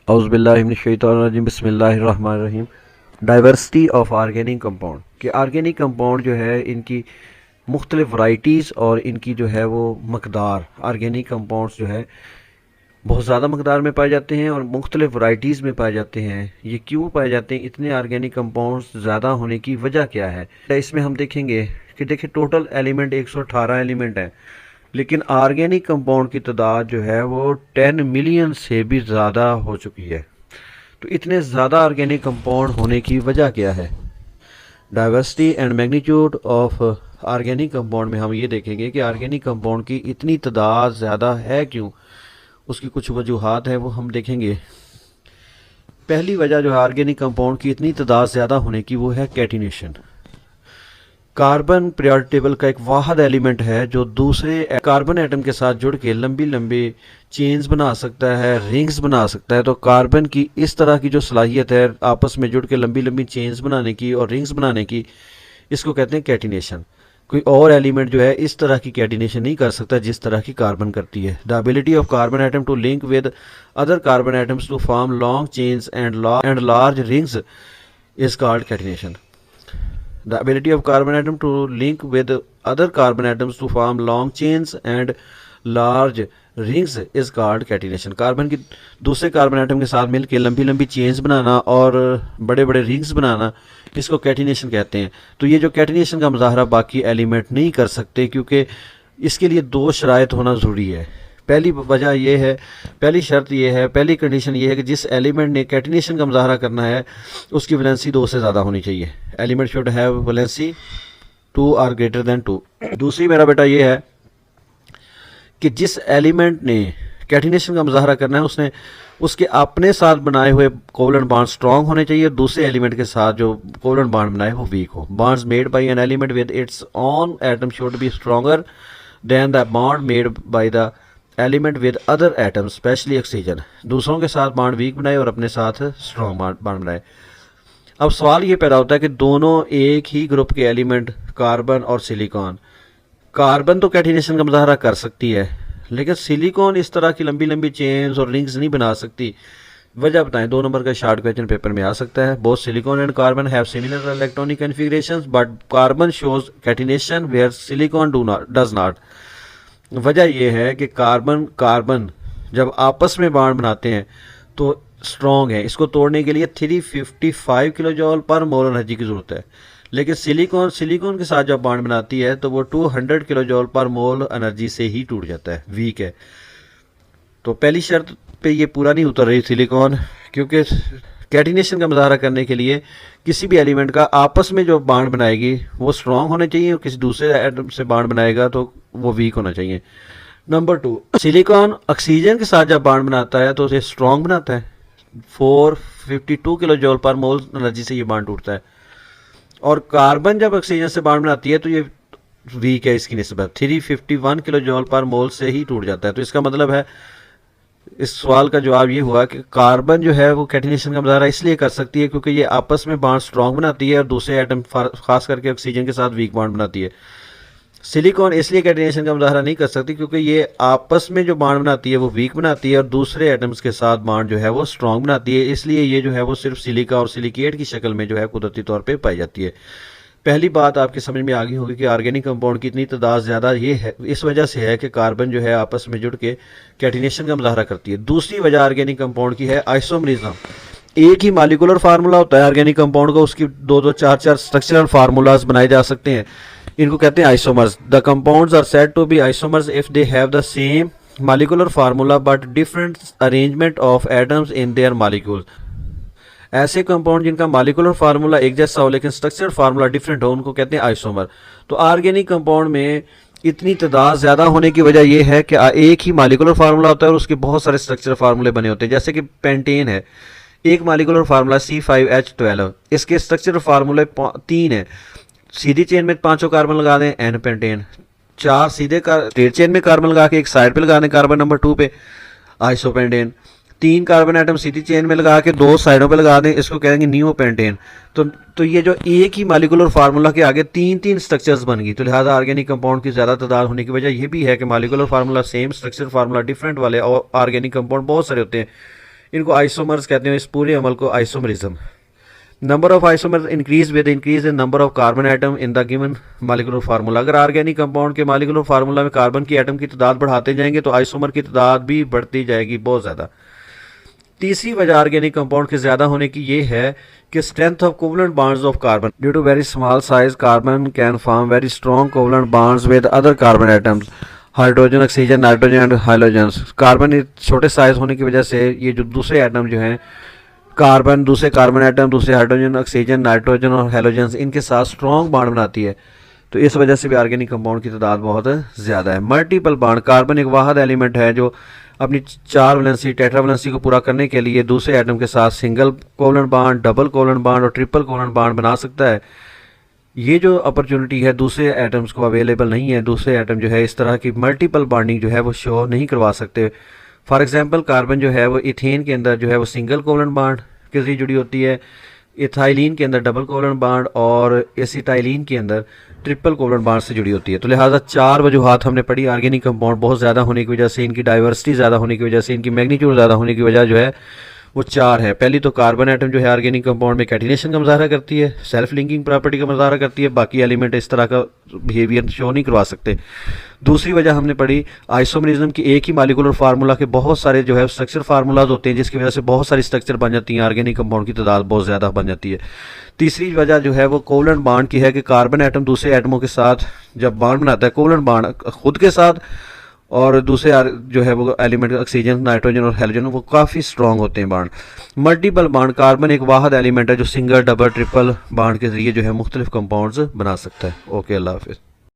औज़ुबिल्लाहिमिनश्शैतानिर्रजीम बिस्मिल्लाहिर्रहमानिर्रहीम। Diversity of organic compound कि organic compound जो है इनकी मुख्तलिफ वैराइटीज़ और इनकी जो है वो मकदार, ऑर्गेनिक कंपाउंड्स जो है बहुत ज़्यादा मकदार में पाए जाते हैं और मुख्तलिफ वैराइटीज़ में पाए जाते हैं। ये क्यों पाए जाते हैं, इतने ऑर्गेनिक कंपाउंड्स ज़्यादा होने की वजह क्या है? इसमें हम देखेंगे कि देखिए टोटल एलिमेंट 118 एलिमेंट हैं, लेकिन ऑर्गेनिक कंपाउंड की तादाद जो है वो 10 मिलियन से भी ज़्यादा हो चुकी है। तो इतने ज़्यादा ऑर्गेनिक कंपाउंड होने की वजह क्या है? Diversity and magnitude of organic compound में हम ये देखेंगे कि ऑर्गेनिक कंपाउंड की इतनी तादाद ज़्यादा है क्यों, उसकी कुछ वजूहात है वो हम देखेंगे। पहली वजह जो है ऑर्गेनिक कंपाउंड की इतनी तादाद ज़्यादा होने की वो है कैटिनेशन। कार्बन पीरियोडिक टेबल का एक वाहिद एलिमेंट है जो दूसरे कार्बन एटम के साथ जुड़ के लंबी लंबी चेन्स बना सकता है, रिंग्स बना सकता है। तो कार्बन की इस तरह की जो सलाहियत है आपस में जुड़ के लंबी लंबी चेन्स बनाने की और रिंग्स बनाने की, इसको कहते हैं कैटिनेशन। कोई और एलिमेंट जो है इस तरह की कैटिनेशन नहीं कर सकता जिस तरह की कार्बन करती है। The ability of carbon atom to link with other carbon atoms to form long chains and large rings is called catenation. The ability of carbon atom to link with other carbon atoms to form long chains and large rings is called catenation। Carbon की दूसरे carbon atom के साथ मिलकर लंबी लंबी chains बनाना और बड़े बड़े रिंग्स बनाना, इसको कैटिनेशन कहते हैं। तो ये जो कैटिनेशन का मुजाहरा बाकी एलिमेंट नहीं कर सकते, क्योंकि इसके लिए दो शराइत होना ज़रूरी है। पहली वजह यह है, पहली शर्त यह है, पहली कंडीशन ये है कि जिस एलिमेंट ने कैटिनेशन का मुजाहरा करना है उसकी वैलेंसी 2 से ज़्यादा होनी चाहिए। एलिमेंट शुड हैव वैलेंसी 2 और ग्रेटर देन 2। दूसरी मेरा बेटा ये है कि जिस एलिमेंट ने कैटिनेशन का मुजाहरा करना है उसने उसके अपने साथ बनाए हुए कोवलेंट बॉन्ड स्ट्रॉन्ग होने चाहिए, दूसरे एलिमेंट के साथ जो कोवलेंट बॉन्ड बनाए वो वीक हो। Bonds made by an element with its own atom should be stronger than the bond made by the element with other atom specially oxygen. दूसरों के साथ बॉन्ड वीक बनाए और अपने साथ स्ट्रॉन्ग बॉन्ड बनाए। अब सवाल ये पैदा होता है कि दोनों एक ही ग्रुप के एलिमेंट कार्बन और सिलिकॉन, कार्बन तो कैटिनेशन का मुजाहरा कर सकती है लेकिन सिलिकॉन इस तरह की लंबी लंबी चेन्स और रिंग्स नहीं बना सकती। वजह बताएं, 2 नंबर का शॉर्ट क्वेश्चन पेपर में आ सकता है। Both silicon and carbon have similar electronic configurations but carbon shows catenation where silicon does not. वजह यह है कि कार्बन जब आपस में बॉन्ड बनाते हैं तो स्ट्रॉन्ग है, इसको तोड़ने के लिए 355 किलो जॉल पर मोल एनर्जी की ज़रूरत है, लेकिन सिलिकॉन के साथ जब बॉन्ड बनाती है तो वो 200 किलो जॉल पर मोल एनर्जी से ही टूट जाता है, वीक है। तो पहली शर्त पे ये पूरा नहीं उतर रही सिलिकॉन, क्योंकि कैटिनेशन का मुजाहरा करने के लिए किसी भी एलिमेंट का आपस में जो बॉन्ड बनाएगी वो स्ट्रॉन्ग होने चाहिए और किसी दूसरे एटम से बॉन्ड बनाएगा तो वो वीक होना चाहिए। नंबर 2, सिलिकॉन ऑक्सीजन के साथ जब बॉन्ड बनाता है तो उसे स्ट्रॉन्ग बनाता है, 452 किलो जॉल पर मोल एनर्जी से ये बॉन्ड टूटता है। और कार्बन जब ऑक्सीजन से बॉन्ड बनाती है तो ये वीक है, इसकी निस्बत 351 किलो जॉल पर मोल से ही टूट जाता है। तो इसका मतलब है, इस सवाल का जवाब ये हुआ कि कार्बन जो है वो कैटिनेशन का मुजाहरा इसलिए कर सकती है क्योंकि ये आपस में बॉन्ड स्ट्रॉन्ग बनाती है और दूसरे एटम खास करके ऑक्सीजन के साथ वीक बॉन्ड बनाती है। सिलिकॉन इसलिए कैटिनेशन का मुजाहरा नहीं कर सकती क्योंकि ये आपस में जो बॉन्ड बनाती है वो वीक बनाती है और दूसरे एटम्स के साथ बॉन्ड जो है वो स्ट्रॉन्ग बनाती है। इसलिए ये जो है वो सिर्फ सिलिका और सिलिकेट की शक्ल में जो है कुदरती तौर पे पाई जाती है। पहली बात आपकी समझ में आ गई होगी कि ऑर्गेनिक कंपाउंड की इतनी तादाद ज़्यादा ये है, इस वजह से है कि कार्बन जो है आपस में जुड़ के कैटिनेशन का मुजाहरा करती है। दूसरी वजह ऑर्गेनिक कंपाउंड की है आइसोमरिज्म। एक ही मॉलिक्यूलर फार्मूला होता है ऑर्गेनिक कंपाउंड का, उसकी 2-2, 4-4 स्ट्रक्चरल फार्मूलाज बनाए जा सकते हैं, इनको कहते हैं isomers. The compounds are said to be isomers if they have the same molecular formula but different arrangement of atoms in their molecule. ऐसे कंपाउंड जिनका मॉलिक्यूलर फार्मूला एक जैसा हो लेकिन स्ट्रक्चर फार्मूला डिफरेंट हो उनको कहते हैं आइसोमर। तो ऑर्गेनिक कंपाउंड में इतनी तादाद ज़्यादा होने की वजह यह है कि एक ही मॉलिक्यूलर फार्मूला होता है और उसके बहुत सारे स्ट्रक्चर फार्मूले बने होते हैं। जैसे कि पेंटेन है, एक मॉलिक्यूलर फार्मूला C5H12, इसके स्ट्रक्चर फार्मूले 3 है। सीधी चेन में 5 कार्बन लगा दें एन पेंटेन, 4 सीधे स्ट्रेट चेन में कार्बन लगा के एक साइड पे लगा दें कार्बन नंबर 2 पे आइसोपेंटेन, 3 कार्बन एटम सीधी चेन में लगा के 2 साइडों पे लगा दें, इसको कहेंगे नियोपेंटेन। तो ये जो एक ही मॉलिक्यूलर फार्मूला के आगे 3-3 स्ट्रक्चर्स बन गई। तो लिहाजा ऑर्गेनिक कंपाउंड की ज़्यादा तादाद होने की वजह यह भी है कि molecular formula same, structure formula different वाले और ऑर्गेनिक कंपाउंड बहुत सारे होते हैं। इनको आइसोमर्स कहते हैं। इस पूरे अमल को isomerism. Number of isomers increase with increase in number of carbon atom in the given molecular formula. अगर ऑर्गेनिक कंपाउंड के मॉलिक्यूलर फार्मूला में कार्बन की एटम की तादाद बढ़ाते जाएंगे तो आइसोमर की तादाद भी बढ़ती जाएगी बहुत ज़्यादा। तीसरी वजह ऑर्गेनिक कंपाउंड के ज़्यादा होने की ये है कि strength of covalent bonds of carbon due to very small size carbon can form very strong covalent bonds with other carbon atoms hydrogen, oxygen, nitrogen and hydrogen. Carbon छोटे साइज होने की वजह से ये जो दूसरे एटम जो हैं कार्बन, दूसरे कार्बन एटम, दूसरे हाइड्रोजन, ऑक्सीजन, नाइट्रोजन और हेलोजन, इनके साथ स्ट्रॉन्ग बॉन्ड बनाती है। तो इस वजह से भी ऑर्गेनिक कंपाउंड की तादाद बहुत ज़्यादा है। मल्टीपल बॉन्ड, कार्बन एक वाहिद एलिमेंट है जो अपनी 4 वैलेंसी टेट्रावैलेंसी को पूरा करने के लिए दूसरे एटम के साथ single covalent bond, double covalent bond और ट्रिपल कोवलेंट बॉन्ड बना सकता है। ये जो अपॉर्चुनिटी है दूसरे एटम्स को अवेलेबल नहीं है। दूसरे एटम जो है इस तरह की मल्टीपल बॉन्डिंग जो है वो शो नहीं करवा सकते। फॉर एग्जांपल कार्बन जो है वो इथेन के अंदर जो है वो सिंगल कोवलेंट बॉन्ड के जरिए जुड़ी होती है, इथाइलिन के अंदर डबल कोवलेंट बॉन्ड और एसिटाइलिन के अंदर ट्रिपल कोवलेंट बॉन्ड से जुड़ी होती है। तो लिहाजा 4 वजूहात हमने पढ़ी। ऑर्गेनिक कंपाउंड बहुत ज़्यादा होने की वजह से, इनकी डाइवर्सिटी ज़्यादा होने की वजह से, इनकी मैग्नीट्यूड ज़्यादा होने की वजह जो है वो 4 है। पहली तो कार्बन एटम जो है ऑर्गेनिक कंपाउंड में कैटिनेशन का मुजाहरा करती है, सेल्फ लिंकिंग प्रॉपर्टी का मुजाहरा करती है, बाकी एलिमेंट इस तरह का बिहेवियर शो नहीं करवा सकते। दूसरी वजह हमने पढ़ी आइसोमरिज्म की, एक ही मॉलिक्यूलर फार्मूला के बहुत सारे जो है स्ट्रक्चर फार्मूलाज होते हैं जिसकी वजह से बहुत सारी स्ट्रक्चर बन जाती हैं, ऑर्गेनिक कंपाउंड की तादाद बहुत ज़्यादा बन जाती है। तीसरी वजह जो है वो कोवलेंट बॉन्ड की है कि कार्बन एटम दूसरे एटमों के साथ जब बॉन्ड बनाता है, कोवलेंट बॉन्ड खुद के साथ और दूसरे जो है वो एलिमेंट ऑक्सीजन, नाइट्रोजन और हेलोजन, वो काफ़ी स्ट्रॉन्ग होते हैं बॉन्ड। मल्टीपल बॉन्ड, कार्बन एक वाहिद एलिमेंट है जो सिंगल, डबल, ट्रिपल बॉन्ड के जरिए जो है मुख्तलिफ कंपाउंड्स बना सकता है। ओके, अल्लाह हाफिज़।